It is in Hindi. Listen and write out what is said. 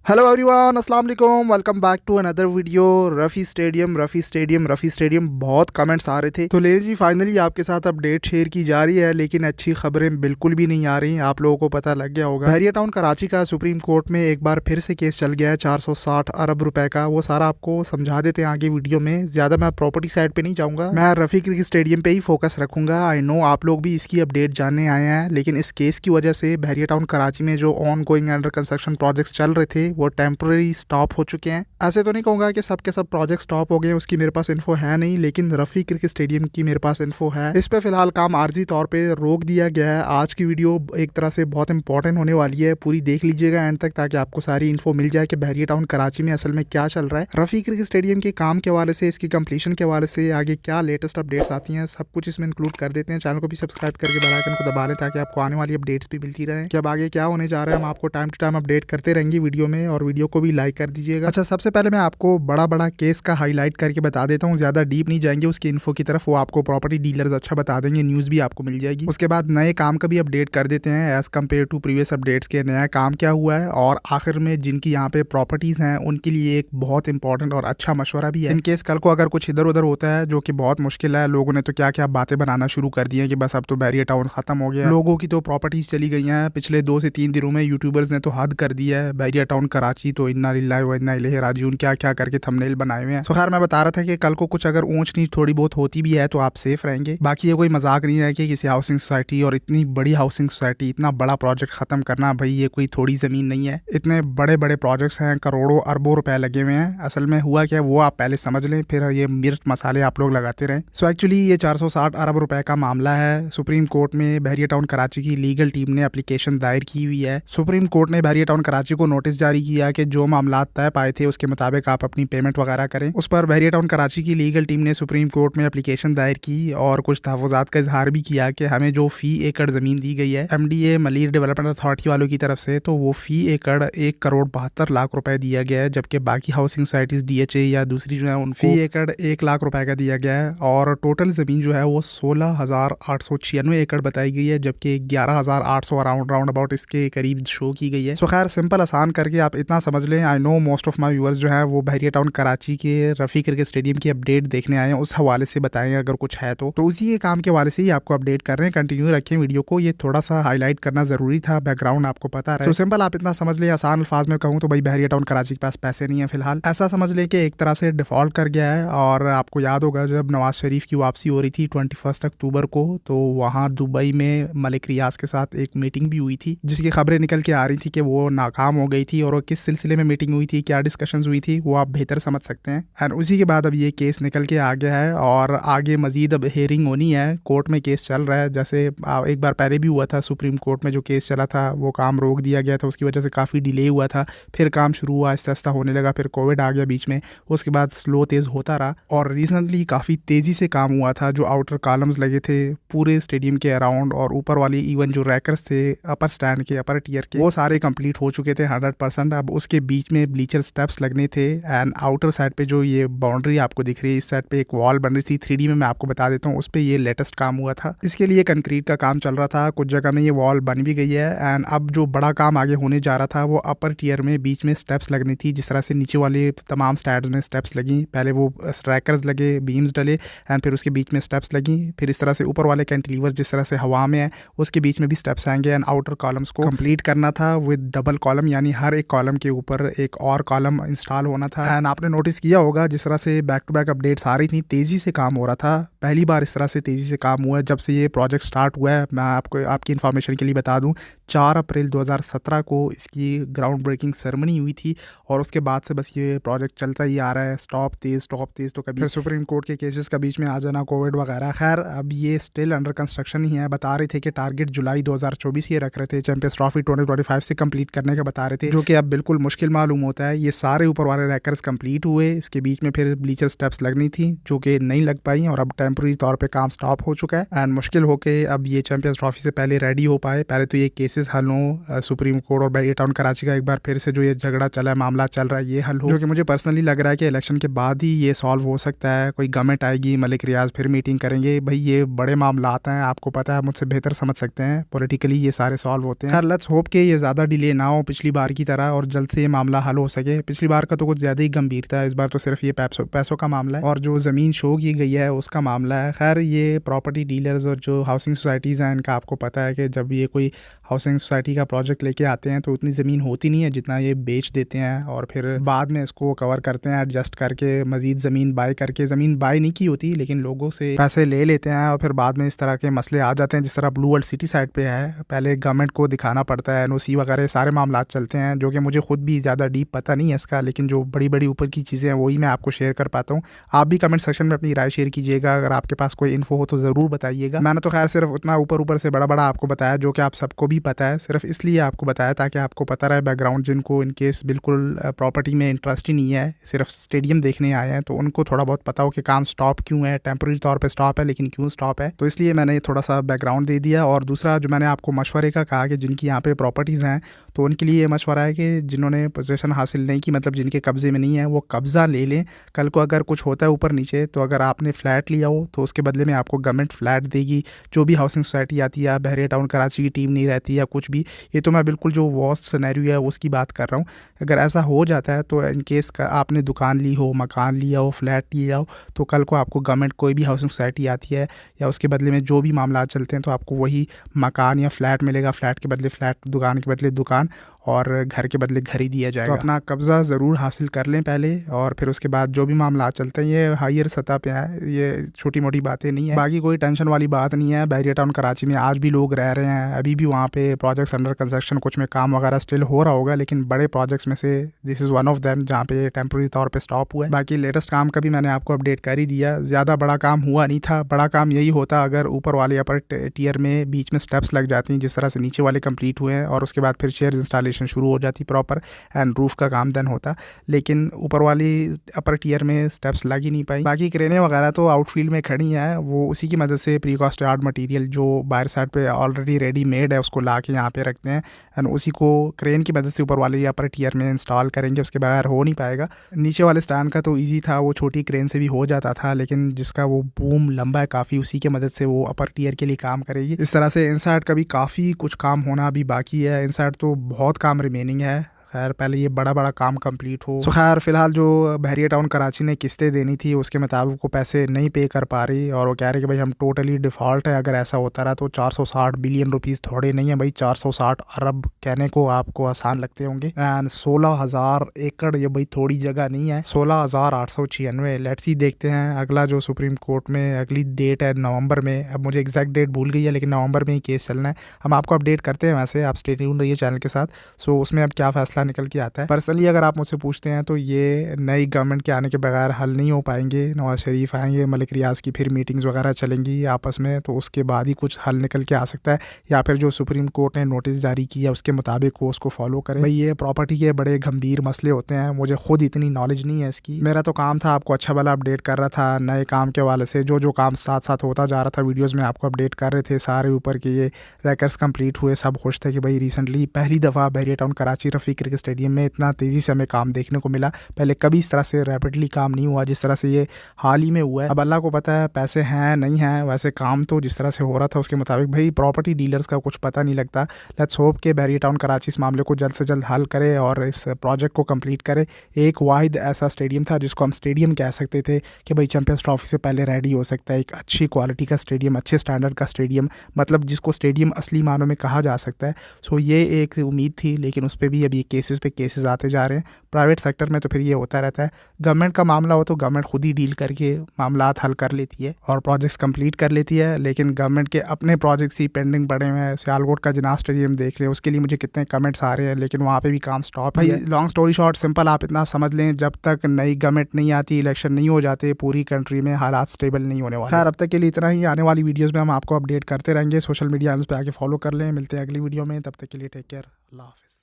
हेलो एवरीवन, अस्सलाम वालेकुम। Welcome back to another video. Rafi stadium बहुत कमेंट्स आ रहे थे, तो ले जी फाइनली आपके साथ अपडेट शेयर की जा रही है, लेकिन अच्छी खबरें बिल्कुल भी नहीं आ रही। आप लोगों को पता लग गया होगा, बहरिया टाउन कराची का सुप्रीम कोर्ट में एक बार फिर से केस चल गया है 460 अरब रुपए का। वो सारा आपको समझा देते हैं आगे वीडियो में। ज्यादा मैं प्रॉपर्टी साइड पे नहीं जाऊंगा, मैं रफ़ी क्रिकेट स्टेडियम पे ही फोकस रखूंगा। आई नो आप लोग भी इसकी अपडेट जानने आए हैं, लेकिन इस केस की वजह से बहरिया टाउन कराची में जो on going under construction projects चल रहे थे वो टेम्पररी स्टॉप हो चुके हैं। ऐसे तो नहीं कहूंगा कि सब के सब प्रोजेक्ट स्टॉप हो गए, उसकी मेरे पास इन्फो है नहीं, लेकिन रफ़ी क्रिकेट स्टेडियम की मेरे पास इन्फो है। इस पे फिलहाल काम आर्जी तौर पे रोक दिया गया है। आज की वीडियो एक तरह से बहुत इंपॉर्टेंट होने वाली है, पूरी देख लीजिएगा एंड तक, ताकि आपको सारी इन्फो मिल जाए कि बहरिया टाउन कराची में असल में क्या चल रहा है। रफ़ी क्रिकेट स्टेडियम के काम के हवाले से, इसकी कंप्लीशन के हवाले से आगे क्या लेटेस्ट अपडेट्स आती हैं, सब कुछ इसमें इंक्लूड कर देते हैं। चैनल को भी सब्सक्राइब करके बेल आइकन को दबा लें, ताकि आपको आने वाली अपडेट्स भी मिलती रहे कि अब आगे क्या होने जा रहा है। हम आपको टाइम टू टाइम अपडेट करते रहेंगे वीडियो में, और वीडियो को भी लाइक कर दीजिएगा। अच्छा, सबसे पहले मैं आपको बड़ा केस का हाईलाइट करके बता देता हूँ, ज्यादा डीप नहीं जाएंगे उसकी इन्फो की तरफ, वो आपको प्रॉपर्टी डीलर्स अच्छा बता देंगे, न्यूज़ भी आपको मिल जाएगी। उसके बाद नए काम का भी अपडेट कर देते हैं as compare to previous updates के, नया काम क्या हुआ है, और आखिर में जिनकी यहाँ पे प्रॉपर्टीज हैं उनके लिए एक बहुत इंपॉर्टेंट और अच्छा मशवरा भी है। इन केस कल को अगर कुछ इधर उधर होता है, जो कि बहुत मुश्किल है, लोगों ने तो क्या क्या बातें बनाना शुरू कर दी है कि बस अब तो बहरिया टाउन खत्म हो गया, लोगों की तो प्रॉपर्टीज चली गई हैं। पिछले 2 से 3 दिनों में यूट्यूबर्स ने तो हद कर दिया है, बहरिया टाउन कराची तो इन्ना लिल्लाहि व इन्ना इलैहि राजिऊन क्या क्या करके थंबनेल बनाए हुए हैं। तो खैर मैं बता रहा था कि कल को कुछ अगर ऊंच नीच थोड़ी बहुत होती भी है तो आप सेफ रहेंगे। बाकी ये कोई मजाक नहीं है कि किसी हाउसिंग सोसाइटी, और इतनी बड़ी हाउसिंग सोसाइटी, इतना बड़ा प्रोजेक्ट खत्म करना, भाई ये कोई थोड़ी जमीन नहीं है। इतने बड़े बड़े प्रोजेक्ट्स हैं, करोड़ों अरबों रुपए लगे हुए हैं। असल में हुआ क्या वो आप पहले समझ लें, फिर ये मिर्च मसाले आप लोग लगाते रहें। सो एक्चुअली ये 460 अरब रुपए का मामला है। सुप्रीम कोर्ट में बहरिया टाउन कराची की लीगल टीम ने एप्लीकेशन दायर की हुई है। सुप्रीम कोर्ट ने बहरिया टाउन कराची को नोटिस जारी किया कि जो मामला तय पाए थे उसके मुताबिक आप अपनी पेमेंट वगैरह करें। उस पर बहरिया टाउन कराची की लीगल टीम ने सुप्रीम कोर्ट में एप्लीकेशन दायर की और कुछ तहफ़्फ़ुज़ात का इजहार भी किया कि हमें जो फी एकड़ ज़मीन दी गई है MDA मलीर डेवलपमेंट अथॉरिटी वालों की तरफ से, तो वो फी एकड़ 1,72,00,000 रुपए दिया गया है, जबकि बाकी हाउसिंग सोसाइटीज़ DHA या दूसरी जो है उन फी एकड़ 1 लाख रुपए का दिया गया है। और टोटल ज़मीन जो है वो 16,896 एकड़ बताई गई है, जबकि 11,800 राउंड अबाउट इसके करीब शो की गई है। सो खैर सिंपल आसान करके आप इतना समझ लें, I know most of my viewers जो है वो बहरिया टाउन कराची के रफ़ी क्रिकेट स्टेडियम की अपडेट देखने आए हैं, उस हवाले से बताएं अगर कुछ है तो उसी के काम के हवाले से ही आपको अपडेट कर रहे हैं। कंटिन्यू रखें वीडियो को, ये थोड़ा सा हाईलाइट करना जरूरी था, बैकग्राउंड आपको पता है। सिंपल आप इतना समझ लें, आसान अल्फाज में कहूँ तो भाई बहरिया टाउन कराची के पास पैसे नहीं है फिलहाल, ऐसा समझ लें कि एक तरह से डिफॉल्ट कर गया है। और आपको याद होगा जब नवाज शरीफ की वापसी हो रही थी 21 अक्टूबर को, तो वहाँ दुबई में मलिक रियाज के साथ एक मीटिंग भी हुई थी, जिसकी खबरें निकल के आ रही थी कि वो नाकाम हो गई थी। और वो किस सिलसिले में मीटिंग हुई थी, क्या डिस्कशंस हुई थी, वो आप बेहतर समझ सकते हैं। एंड उसी के बाद अब ये केस निकल के आ गया है, और आगे मजीद अब हेयरिंग होनी है, कोर्ट में केस चल रहा है। जैसे एक बार पहले भी हुआ था सुप्रीम कोर्ट में जो केस चला था, वो काम रोक दिया गया था, उसकी वजह से काफ़ी डिले हुआ था, फिर काम शुरू हुआ, आहिस्ता आहिस्ता होने लगा, फिर कोविड आ गया बीच में, उसके बाद स्लो तेज़ होता रहा, और रिसेंटली काफ़ी तेज़ी से काम हुआ था। जो आउटर कॉलम्स लगे थे पूरे स्टेडियम के अराउंड, और ऊपर वाली इवन जो रैकर्स थे अपर स्टैंड के, अपर टीयर के, वो सारे कंप्लीट हो चुके थे 100%। अब उसके बीच में ब्लीचर स्टेप्स लगने थे, एंड आउटर साइड पे जो ये बाउंड्री आपको दिख रही है, इस साइड पे एक वॉल बन रही थी 3D में, मैं आपको बता देता हूँ, उस पे ये लेटेस्ट काम हुआ था। इसके लिए कंक्रीट का काम चल रहा था, कुछ जगह में ये वॉल बन भी गई है। एंड अब जो बड़ा काम आगे होने जा रहा था वो अपर टीयर में बीच में स्टेप्स लगनी थी, जिस तरह से नीचे वाले तमाम स्टैंड्स में स्टेप्स लगी, पहले वो ट्रैकर्स लगे, बीम्स डले, एंड फिर उसके बीच में स्टेप्स लगी, फिर इस तरह से ऊपर वाले कैंटिलीवर जिस तरह से हवा में है उसके बीच में भी स्टेप्स आएंगे। एंड आउटर कॉलम्स को कंप्लीट करना था विद डबल कॉलम, यानी हर एक कॉलम के ऊपर एक और कॉलम इंस्टॉल होना था। एंड आपने नोटिस किया होगा जिस तरह से बैक टू बैक अपडेट्स आ रही थी, तेजी से काम हो रहा था। पहली बार इस तरह से तेजी से काम हुआ है जब से ये प्रोजेक्ट स्टार्ट हुआ है। मैं आपको आपकी इन्फॉर्मेशन के लिए बता दूं, 4 अप्रैल 2017 को इसकी ग्राउंड ब्रेकिंग सेरेमनी हुई थी, और उसके बाद से बस ये प्रोजेक्ट चलता ही आ रहा है, स्टॉप तेज तो कभी सुप्रीम कोर्ट के केसेस का बीच में आ जाना, कोविड वगैरह। खैर अब ये स्टिल अंडर कंस्ट्रक्शन ही है। बता रहे थे कि टारगेट जुलाई 2024 ये रख रहे थे, चैंपियंस ट्रॉफी 2025 से कंप्लीट करने का बता रहे थे, जो कि अब बिल्कुल मुश्किल मालूम होता है। ये सारे ऊपर वाले रैकर्स कंप्लीट हुए, इसके बीच में फिर ब्लीचर स्टेप्स लगनी थी जो कि नहीं लग पाई, और अब टेम्पररी तौर पे काम स्टॉप हो चुका है। एंड मुश्किल होके अब ये चैंपियंस ट्रॉफी से पहले रेडी हो पाए। पहले तो ये केसेस हल हो, सुप्रीम कोर्ट और बहरिया टाउन कराची का एक बार फिर से जो ये झगड़ा चला है, मामला चल रहा है, ये हल हो, जो कि मुझे पर्सनली लग रहा है कि इलेक्शन के बाद ही ये सॉल्व हो सकता है। कोई गवर्नमेंट आएगी, मलिक रियाज फिर मीटिंग करेंगे, भाई ये बड़े मामला आते हैं, आपको पता है, मुझसे बेहतर समझ सकते हैं, पॉलिटिकली ये सारे सॉल्व होते हैं। लेट्स होप कि ये ज़्यादा डिले ना हो पिछली बार की तरह, और जल्द से ये मामला हल हो सके। पिछली बार का तो कुछ ज़्यादा ही गंभीर था, इस बार तो सिर्फ ये पैसों का मामला है और जो ज़मीन शो की गई है उसका मामला है। खैर ये प्रॉपर्टी डीलर्स और जो हाउसिंग सोसाइटीज़ हैं इनका आपको पता है कि जब ये कोई हाउसिंग सोसाइटी का प्रोजेक्ट लेके आते हैं तो उतनी ज़मीन होती नहीं है जितना ये बेच देते हैं और फिर बाद में इसको कवर करते हैं एडजस्ट करके, मज़ीद ज़मीन बाय करके। ज़मीन बाय नहीं की होती लेकिन लोगों से पैसे ले लेते हैं और फिर बाद में इस तरह के मसले आ जाते हैं। जिस तरह ब्लू वर्ल्ड सिटी साइड पे है, पहले गवर्नमेंट को दिखाना पड़ता है, एनओसी वगैरह सारे मामला चलते हैं, जो कि मुझे खुद भी ज़्यादा डीप पता नहीं है इसका, लेकिन जो बड़ी बड़ी ऊपर की चीज़ें हैं वही मैं आपको शेयर कर पाता हूँ। आप भी कमेंट सेक्शन में अपनी राय शेयर कीजिएगा, अगर आपके पास कोई इन्फो हो तो ज़रूर बताइएगा। मैंने तो खैर सिर्फ उतना ऊपर से बड़ा आपको बताया जो कि आप सबको भी पता है, सिर्फ इसलिए आपको बताया ताकि आपको पता रहे बैकग्राउंड। जिनको इनकेस बिल्कुल प्रॉपर्टी में इंटरेस्ट ही नहीं है, सिर्फ स्टेडियम देखने आए हैं, तो उनको थोड़ा बहुत पता हो कि काम स्टॉप क्यों है, टेम्प्रेरी तौर पे स्टॉप है लेकिन क्यों स्टॉप है। तो इसलिए मैंने थोड़ा सा बैकग्राउंड दे दिया। और दूसरा जो मैंने आपको मशवरे का कहा कि जिनकी यहाँ पे प्रॉपर्टीज़ हैं तो उनके लिए ये मशवरा है कि जिन्होंने पोजीशन हासिल नहीं की, मतलब जिनके कब्ज़े में नहीं है, वो कब्ज़ा ले लें। कल को अगर कुछ होता है ऊपर नीचे तो अगर आपने फ़्लैट लिया हो तो उसके बदले में आपको गवर्नमेंट फ़्लैट देगी। जो भी हाउसिंग सोसाइटी आती है, बहरिया टाउन कराची की टीम नहीं रहती या कुछ भी, ये तो मैं बिल्कुल जो वर्स्ट सिनेरियो है उसकी बात कर रहा हूँ। अगर ऐसा हो जाता है तो इन केस आपने दुकान ली हो, मकान लिया हो, फ्लैट लिया हो, तो कल को आपको गवर्नमेंट कोई भी हाउसिंग सोसाइटी आती है या उसके बदले में जो भी मामला चलते हैं तो आपको वही मकान या फ्लैट मिलेगा, फ्लैट के बदले फ्लैट, दुकान के बदले दुकान और घर के बदले घर ही दिया जाएगा। तो अपना कब्ज़ा ज़रूर हासिल कर लें पहले और फिर उसके बाद जो भी मामला चलते हैं, ये हायर सतह पे है, ये छोटी मोटी बातें नहीं है। बाकी कोई टेंशन वाली बात नहीं है। बहरिया टाउन कराची में आज भी लोग रह रहे हैं, अभी भी वहाँ पे प्रोजेक्ट्स अंडर कंस्ट्रक्शन, कुछ में काम वगैरह स्टिल हो रहा होगा, लेकिन बड़े प्रोजेक्ट्स में से this is one of them जहाँ पे टेम्प्रेरी तौर पे स्टॉप हुआ है। बाकी लेटेस्ट काम का भी मैंने आपको अपडेट कर ही दिया। ज़्यादा बड़ा काम हुआ नहीं था। बड़ा काम यही होता अगर ऊपर वाले अपर टियर में बीच में स्टेप्स लग जाती हैं, जिस तरह से नीचे वाले कंप्लीट हुए हैं, और उसके बाद फिर चेयर इंस्टॉलेशन शुरू हो जाती प्रॉपर एंड रूफ का काम देन होता। लेकिन ऊपर वाली अपर टियर में स्टेप्स लग ही नहीं पाई। बाकी क्रेनें वगैरह तो आउटफील्ड में खड़ी हैं, वो उसी की मदद से प्री कॉस्ट यार्ड मटीरियल जो बाहर साइड पे ऑलरेडी रेडी मेड है उसको ला के यहाँ पे रखते हैं एंड उसी को क्रेन की मदद से ऊपर वाले अपर टियर में इंस्टॉल करेंगे। उसके बगैर हो नहीं पाएगा। नीचे वाले स्टैंड का तो ईजी था, वो छोटी क्रेन से भी हो जाता था, लेकिन जिसका वो बूम लंबा है काफ़ी, उसी की मदद से वो अपर टियर के लिए काम करेगी। इस तरह से इनसाइड का भी काफ़ी कुछ काम होना अभी बाकी है। इनसाइड तो बहुत काम रिमेनिंग है। खैर पहले ये बड़ा काम कंप्लीट हो। सो खैर फिलहाल जो बहरिया टाउन कराची ने किस्तें देनी थी उसके मुताबिक वो पैसे नहीं पे कर पा रही और वो कह रहे कि भाई हम टोटली डिफ़ॉल्ट है। अगर ऐसा होता रहा तो 460 बिलियन रुपीज़ थोड़े नहीं है भाई, 460 अरब कहने को आपको आसान लगते होंगे एंड 16,000 एकड़ ये भाई थोड़ी जगह नहीं है। 16,896। लेट्स ही देखते हैं अगला जो सुप्रीम कोर्ट में अगली डेट है नवंबर में। अब मुझे एग्जैक्ट डेट भूल गई है लेकिन नवंबर में ही केस चलना है। हम आपको अपडेट करते हैं, वैसे आप स्टे ट्यून रहिए चैनल के साथ। सो उसमें अब क्या फैसला निकल के आता है। पर्सनली अगर आप मुझसे पूछते हैं तो ये नई गवर्नमेंट के आने के बगैर हल नहीं हो पाएंगे। नवाज शरीफ आएंगे, मलिक रियाज की फिर मीटिंग्स वगैरह चलेंगी आपस में, तो उसके बाद ही कुछ हल निकल के आ सकता है, या फिर जो सुप्रीम कोर्ट ने नोटिस जारी किया उसके मुताबिक वो उसको फॉलो करें। भाई ये प्रॉपर्टी के बड़े गंभीर मसले होते हैं, मुझे खुद इतनी नॉलेज नहीं है इसकी। मेरा तो काम था आपको अच्छा भला अपडेट कर रहा था नए काम के हवाले से, जो काम साथ साथ होता जा रहा था वीडियोज़ में आपको अपडेट कर रहे थे सारे ऊपर के ये रैकर्स कंप्लीट हुए, सब खुश थे कि भाई रिसेंटली पहली दफ़ा बहरिया टाउन कराची रफ़ीक क्रिकेट स्टेडियम में इतना तेज़ी से हमें काम देखने को मिला। पहले कभी इस तरह से रैपिडली काम नहीं हुआ जिस तरह से ये हाल ही में हुआ है। अब अल्लाह को पता है पैसे हैं नहीं हैं, वैसे काम तो जिस तरह से हो रहा था उसके मुताबिक भाई प्रॉपर्टी डीलर्स का कुछ पता नहीं लगता। लेट्स होप के बहरिया टाउन कराची इस मामले को जल्द से जल्द हल करे और इस प्रोजेक्ट को कंप्लीट करे। एक वाहिद ऐसा स्टेडियम था जिसको हम स्टेडियम कह सकते थे कि भाई चैंपियंस ट्रॉफी से पहले रेडी हो सकता है, एक अच्छी क्वालिटी का स्टेडियम, अच्छे स्टैंडर्ड का स्टेडियम, मतलब जिसको स्टेडियम असली मानों में कहा जा सकता है। सो ये एक उम्मीद थी, लेकिन उस पर भी अभी केसेस पे केसेस आते जा रहे हैं। प्राइवेट सेक्टर में तो फिर ये होता रहता है, गवर्नमेंट का मामला हो तो गवर्नमेंट खुद ही डील करके मामला हल कर लेती है और प्रोजेक्ट्स कंप्लीट कर लेती है। लेकिन गवर्नमेंट के अपने प्रोजेक्ट्स ही पेंडिंग पड़े हुए हैं। सियालकोट का जिनाह स्टेडियम देख लें, उसके लिए मुझे कितने कमेंट्स आ रहे हैं, लेकिन वहाँ पे भी काम स्टॉप है। लॉन्ग स्टोरी शॉर्ट सिंपल आप इतना समझ लें, जब तक नई गवर्नमेंट नहीं आती, इलेक्शन नहीं हो जाते, पूरी कंट्री में हालात स्टेबल नहीं होने वाले। खैर अब तक के लिए इतना ही। आने वाली वीडियोज़ में हम आपको अपडेट करते रहेंगे। सोशल मीडिया पे आके फॉलो कर लें। मिलते हैं अगली वीडियो में, तब तक के लिए टेक केयर, अल्लाह हाफिज़।